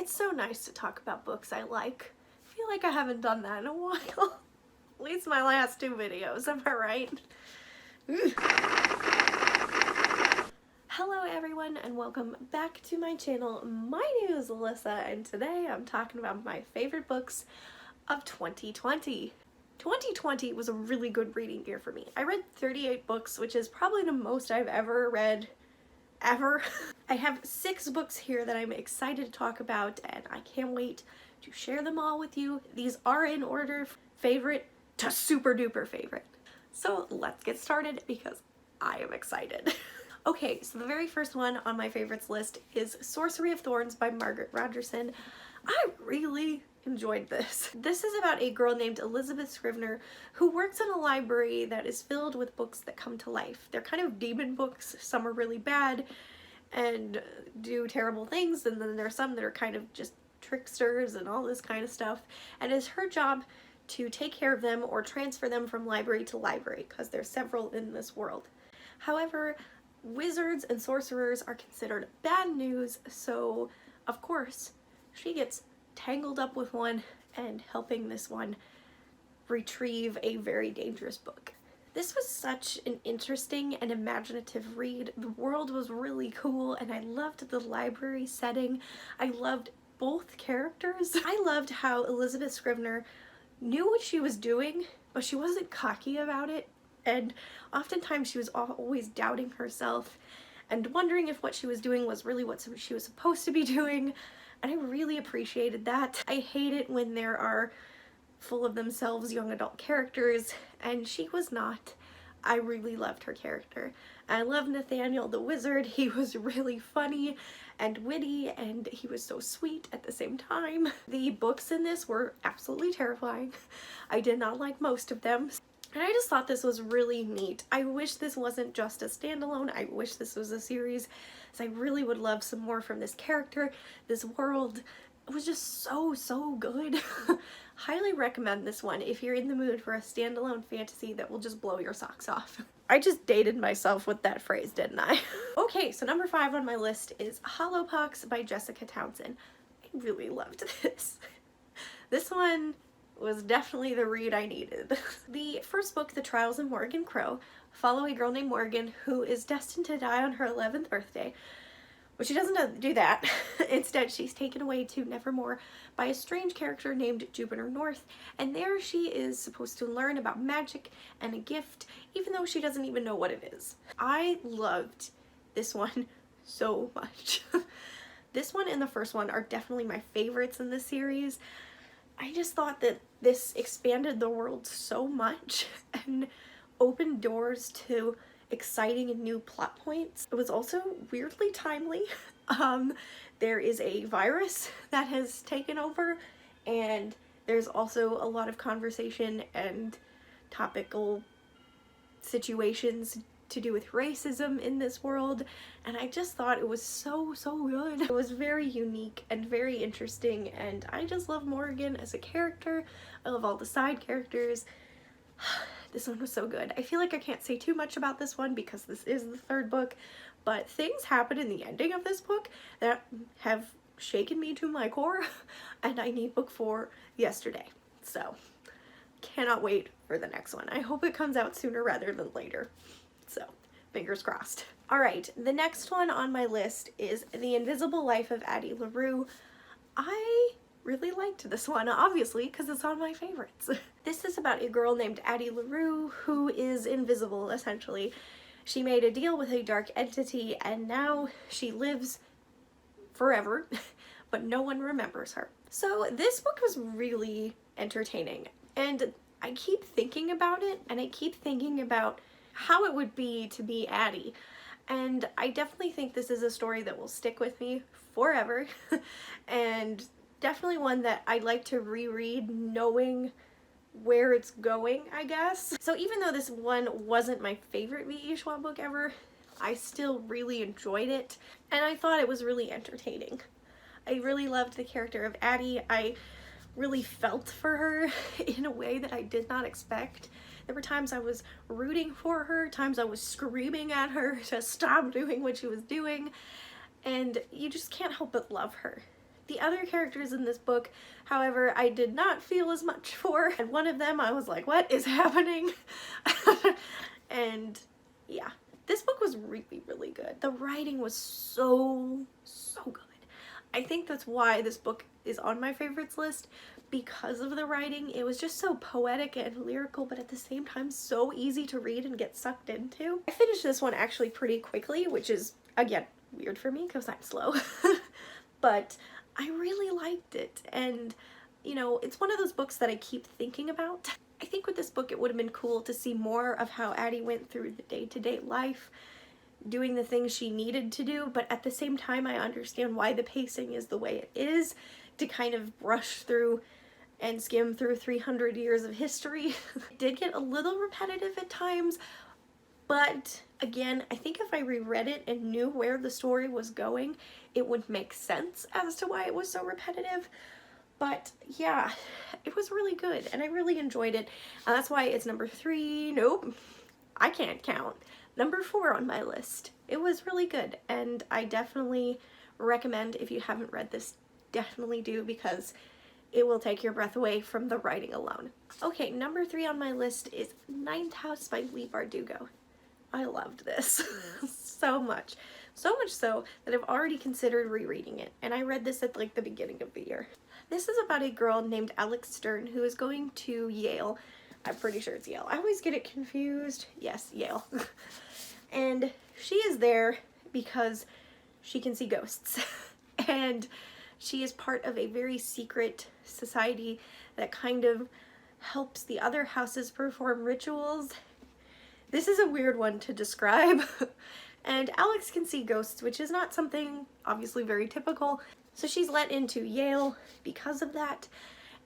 It's so nice to talk about books I like. I feel like I haven't done that in a while. At least my last 2 videos, am I right? Hello everyone and welcome back to my channel. My name is Alyssa and today I'm talking about my favorite books of 2020. 2020 was a really good reading year for me. I read 38 books, which is probably the most I've ever read, ever. I have 6 books here that I'm excited to talk about and I can't wait to share them all with you. These are in order, favorite to super duper favorite. So let's get started because I am excited. Okay, so the very first one on my favorites list is Sorcery of Thorns by Margret Rodgerson. I really enjoyed this. This is about a girl named Elizabeth Scrivener who works in a library that is filled with books that come to life. They're kind of demon books. Some are really bad and do terrible things, and then there are some that are kind of just tricksters and all this kind of stuff. And it's her job to take care of them or transfer them from library to library because there's several in this world. However, wizards and sorcerers are considered bad news, so of course she gets tangled up with one and helping this one retrieve a very dangerous book. This was such an interesting and imaginative read. The world was really cool and I loved the library setting. I loved both characters. I loved how Elizabeth Scrivener knew what she was doing, but she wasn't cocky about it. And oftentimes she was always doubting herself and wondering if what she was doing was really what she was supposed to be doing. And I really appreciated that. I hate it when there are full of themselves young adult characters, and she was not. I really loved her character. I loved Nathaniel the Wizard. He was really funny and witty, and he was so sweet at the same time. The books in this were absolutely terrifying. I did not like most of them. And I just thought this was really neat. I wish this wasn't just a standalone. I wish this was a series, because I really would love some more from this character. This world, it was just so good. Highly recommend this one if you're in the mood for a standalone fantasy that will just blow your socks off. I just dated myself with that phrase, didn't I? Okay, so number 5 on my list is Hollowpox by Jessica Townsend. I really loved this. This one was definitely the read I needed. The first book, The Trials of Morgan Crow, follow a girl named Morgan who is destined to die on her 11th birthday. But she doesn't do that. Instead, she's taken away to Nevermore by a strange character named Jupiter North, and there she is supposed to learn about magic and a gift, even though she doesn't even know what it is. I loved this one so much. This one and the first one are definitely my favorites in this series. I just thought that this expanded the world so much and opened doors to exciting and new plot points. It was also weirdly timely. There is a virus that has taken over, and there's also a lot of conversation and topical situations to do with racism in this world, and I just thought it was so good. It was very unique and very interesting, and I just love Morgan as a character. I love all the side characters. This one was so good. I feel like I can't say too much about this one because this is the 3rd book, but things happen in the ending of this book that have shaken me to my core, and I need book 4 yesterday. So cannot wait for the next one. I hope it comes out sooner rather than later. So fingers crossed. All right, the next one on my list is The Invisible Life of Addie LaRue. I really liked this one, obviously, because it's on my favorites. This is about a girl named Addie LaRue who is invisible, essentially. She made a deal with a dark entity and now she lives forever, but no one remembers her. So this book was really entertaining, and I keep thinking about it, and I keep thinking about how it would be to be Addie. And I definitely think this is a story that will stick with me forever, and definitely one that I'd like to reread knowing where it's going, I guess. So even though this one wasn't my favorite V.E. Schwab book ever, I still really enjoyed it, and I thought it was really entertaining. I really loved the character of Addie. I really felt for her in a way that I did not expect. There were times I was rooting for her, times I was screaming at her to stop doing what she was doing, and you just can't help but love her. The other characters in this book, however, I did not feel as much for, and one of them I was like, what is happening? And yeah, this book was really, really good. The writing was so good. I think that's why this book is on my favorites list, because of the writing. It was just so poetic and lyrical, but at the same time so easy to read and get sucked into. I finished this one actually pretty quickly, which is, again, weird for me because I'm slow. But I really liked it, and you know, it's one of those books that I keep thinking about. I think with this book it would have been cool to see more of how Addie went through the day-to-day life, doing the things she needed to do, but at the same time I understand why the pacing is the way it is, to kind of brush through and skim through 300 years of history. It did get a little repetitive at times, but again, I think if I reread it and knew where the story was going, it would make sense as to why it was so repetitive. But yeah, it was really good and I really enjoyed it. And that's why it's number 3. Nope, I can't count. Number 4 on my list. It was really good, and I definitely recommend, if you haven't read this, definitely do, because it will take your breath away from the writing alone. Okay, number 3 on my list is Ninth House by Leigh Bardugo. I loved this so much. So much so that I've already considered rereading it, and I read this at like the beginning of the year. This is about a girl named Alex Stern who is going to Yale. I'm pretty sure it's Yale. I always get it confused. Yes, Yale. And she is there because she can see ghosts. And she is part of a very secret society that kind of helps the other houses perform rituals. This is a weird one to describe. And Alex can see ghosts, which is not something obviously very typical. So she's let into Yale because of that.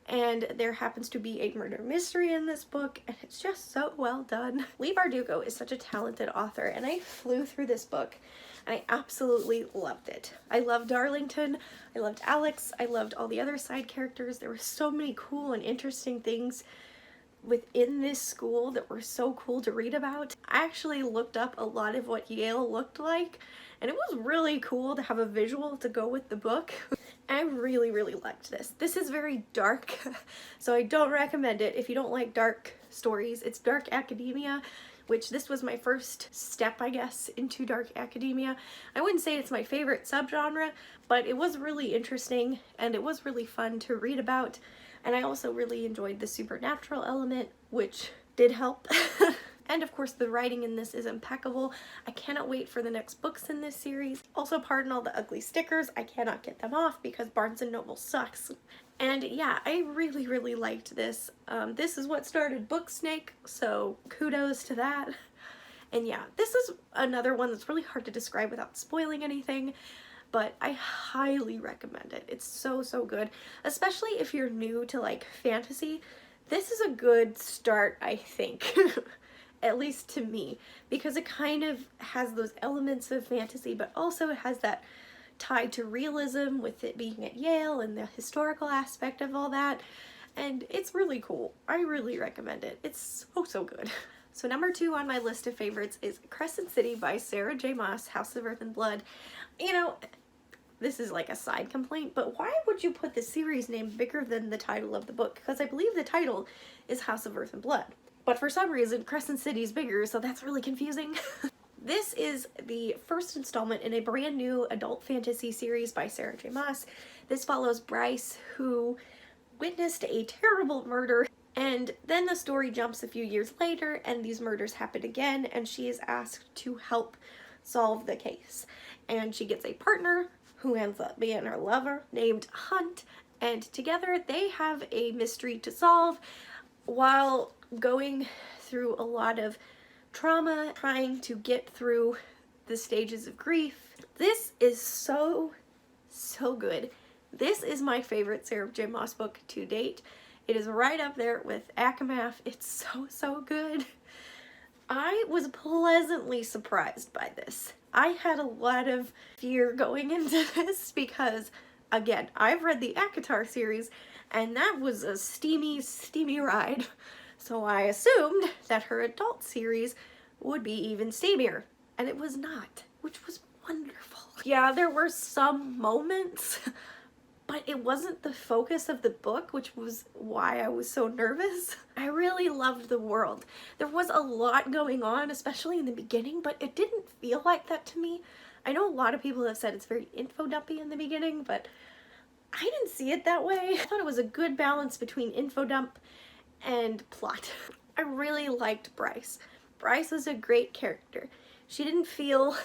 And there happens to be a murder mystery in this book, and it's just so well done. Leigh Bardugo is such a talented author, and I flew through this book and I absolutely loved it. I loved Darlington, I loved Alex, I loved all the other side characters. There were so many cool and interesting things within this school that were so cool to read about. I actually looked up a lot of what Yale looked like, and it was really cool to have a visual to go with the book. I really, really liked this. This is very dark, so I don't recommend it if you don't like dark stories. It's dark academia, which this was my first step, I guess, into dark academia. I wouldn't say it's my favorite subgenre, but it was really interesting and it was really fun to read about. And I also really enjoyed the supernatural element, which did help. And of course the writing in this is impeccable. I cannot wait for the next books in this series. Also, pardon all the ugly stickers. I cannot get them off because Barnes & Noble sucks. And yeah, I really, really liked this. This is what started Booksnake, so kudos to that. And yeah, this is another one that's really hard to describe without spoiling anything, but I highly recommend it. It's so, so good. Especially if you're new to like fantasy. This is a good start, I think. At least to me, because it kind of has those elements of fantasy, but also it has that tied to realism with it being at Yale and the historical aspect of all that, and it's really cool. I really recommend it. It's so, so good. So number 2 on my list of favorites is Crescent City by Sarah J. Maas, House of Earth and Blood. You know, this is like a side complaint, but why would you put the series name bigger than the title of the book? Because I believe the title is House of Earth and Blood. But for some reason, Crescent City is bigger, so that's really confusing. This is the first installment in a brand new adult fantasy series by Sarah J. Maas. This follows Bryce, who witnessed a terrible murder, and then the story jumps a few years later, and these murders happen again, and she is asked to help solve the case. And she gets a partner, who ends up being her lover, named Hunt, and together they have a mystery to solve, while going through a lot of trauma, trying to get through the stages of grief. This is so, so good. This is my favorite Sarah J. Maas book to date. It is right up there with Akamath. It's so, so good. I was pleasantly surprised by this. I had a lot of fear going into this because, again, I've read the ACOTAR series, and that was a steamy, steamy ride. So I assumed that her adult series would be even steamier, and it was not, which was wonderful. Yeah, there were some moments, but it wasn't the focus of the book, which was why I was so nervous. I really loved the world. There was a lot going on, especially in the beginning, but it didn't feel like that to me. I know a lot of people have said it's very info dumpy in the beginning, but I didn't see it that way. I thought it was a good balance between info dump and plot. I really liked Bryce. Bryce was a great character. She didn't feel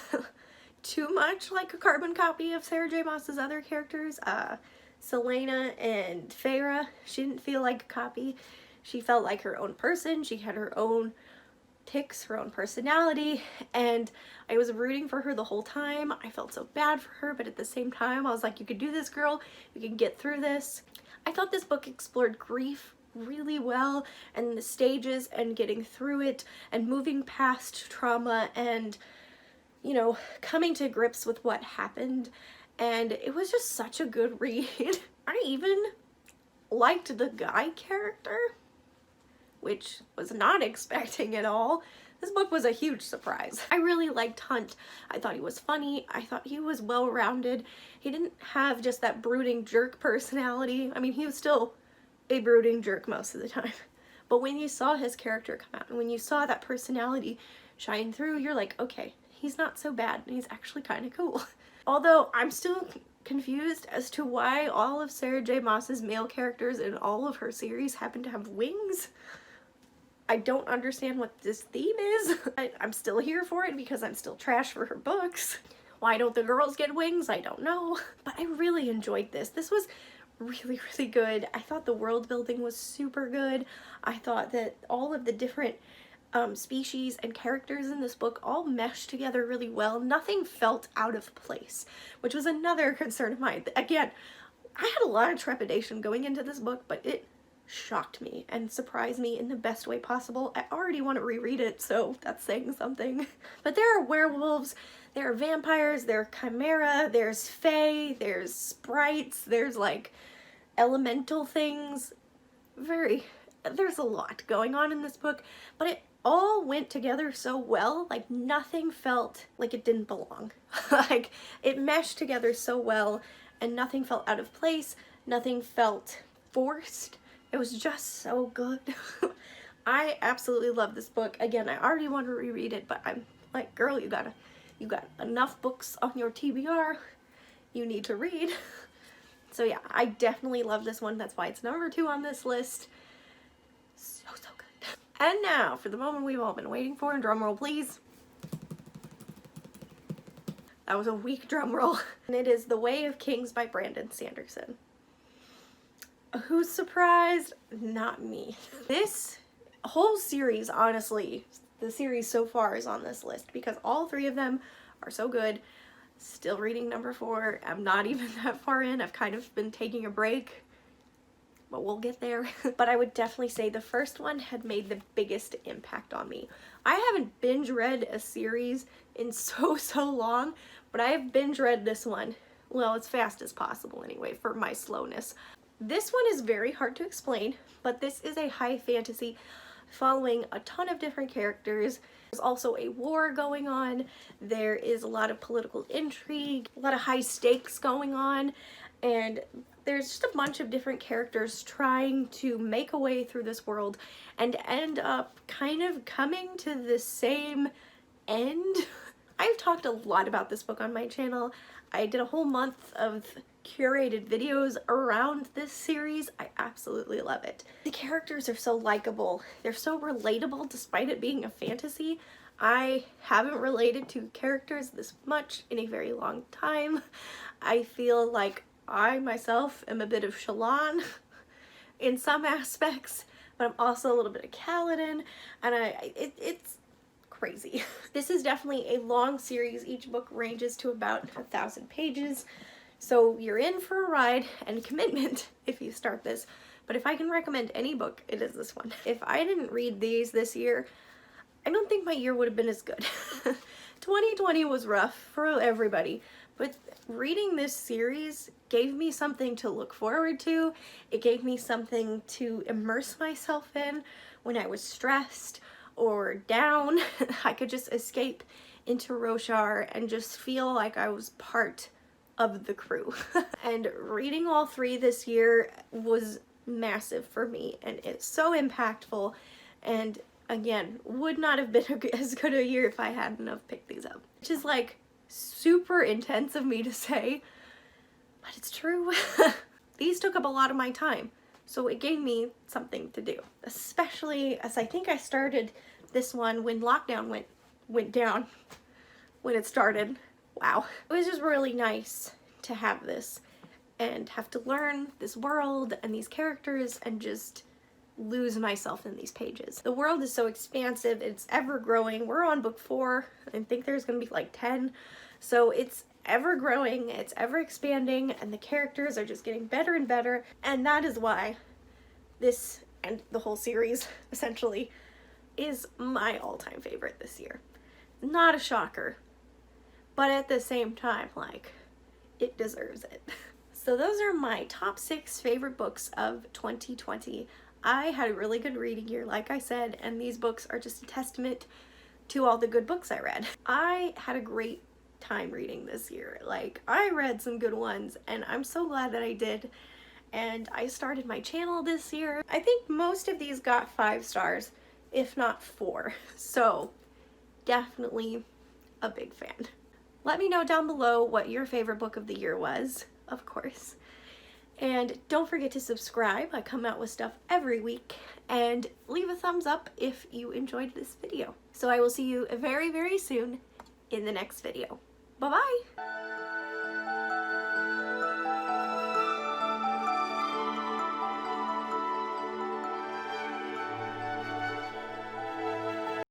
too much like a carbon copy of Sarah J. Maas's other characters. Selena and Feyre, she didn't feel like a copy. She felt like her own person. She had her own tics, her own personality, and I was rooting for her the whole time. I felt so bad for her, but at the same time I was like, you can do this, girl. You can get through this. I thought this book explored grief really well, and the stages and getting through it and moving past trauma and, you know, coming to grips with what happened. And it was just such a good read. I even liked the guy character, which was not expecting at all. This book was a huge surprise. I really liked Hunt. I thought he was funny. I thought he was well-rounded. He didn't have just that brooding jerk personality. I mean, he was still a brooding jerk most of the time. But when you saw his character come out and when you saw that personality shine through, you're like, okay, he's not so bad. He's actually kind of cool. Although I'm still confused as to why all of Sarah J. Maas's male characters in all of her series happen to have wings. I don't understand what this theme is. I'm still here for it because I'm still trash for her books. Why don't the girls get wings? I don't know. But I really enjoyed this. This was really, really good. I thought the world building was super good. I thought that all of the different species and characters in this book all meshed together really well. Nothing felt out of place, which was another concern of mine. Again, I had a lot of trepidation going into this book, but it shocked me and surprised me in the best way possible. I already want to reread it, so that's saying something. But there are werewolves, there are vampires, there are chimera, there's fae, there's sprites, there's like elemental things. There's a lot going on in this book, but it all went together so well. Like nothing felt like it didn't belong. Like it meshed together so well and nothing felt out of place. Nothing felt forced. It was just so good. I absolutely love this book. Again, I already want to reread it, but I'm like, girl, you got enough books on your TBR you need to read. So yeah, I definitely love this one. That's why it's number 2 on this list. So good. And now for the moment we've all been waiting for, and drum roll please. That was a weak drum roll. And it is The Way of Kings by Brandon Sanderson. Who's surprised? Not me. This whole series, honestly, the series so far is on this list because all 3 of them are so good. Still reading number 4. I'm not even that far in. I've kind of been taking a break, but we'll get there. But I would definitely say the first one had made the biggest impact on me. I haven't binge read a series in so long, but I have binge read this one, well, as fast as possible anyway, for my slowness. This one is very hard to explain, but this is a high fantasy following a ton of different characters. There's also a war going on. There is a lot of political intrigue, a lot of high stakes going on, and there's just a bunch of different characters trying to make a way through this world and end up kind of coming to the same end. I've talked a lot about this book on my channel. I did a whole month of curated videos around this series. I absolutely love it. The characters are so likable. They're so relatable despite it being a fantasy. I haven't related to characters this much in a very long time. I feel like I myself am a bit of Shallan in some aspects, but I'm also a little bit of Kaladin, and it's crazy. This is definitely a long series. Each book ranges to about 1,000 pages. So you're in for a ride and commitment if you start this. But if I can recommend any book, it is this one. If I didn't read these this year, I don't think my year would have been as good. 2020 was rough for everybody, but reading this series gave me something to look forward to. It gave me something to immerse myself in when I was stressed or down. I could just escape into Roshar and just feel like I was part of the crew. And reading all three this year was massive for me, and it's so impactful, and again, would not have been as good a year if I hadn't have picked these up. Which is like super intense of me to say, but it's true. These took up a lot of my time, so it gave me something to do. Especially as I think I started this one when lockdown went down, when it started. Wow. It was just really nice to have this and have to learn this world and these characters and just lose myself in these pages. The world is so expansive, it's ever growing. We're on book 4. I think there's gonna be like 10. So it's ever growing, it's ever expanding, and the characters are just getting better and better. And that is why this, and the whole series essentially, is my all-time favorite this year. Not a shocker, but at the same time, like, it deserves it. So those are my top 6 favorite books of 2020. I had a really good reading year, like I said, and these books are just a testament to all the good books I read. I had a great time reading this year. Like, I read some good ones, and I'm so glad that I did. And I started my channel this year. I think most of these got 5 stars, if not 4. So definitely a big fan. Let me know down below what your favorite book of the year was, of course. And don't forget to subscribe. I come out with stuff every week. And leave a thumbs up if you enjoyed this video. So I will see you very, very soon in the next video. Bye-bye!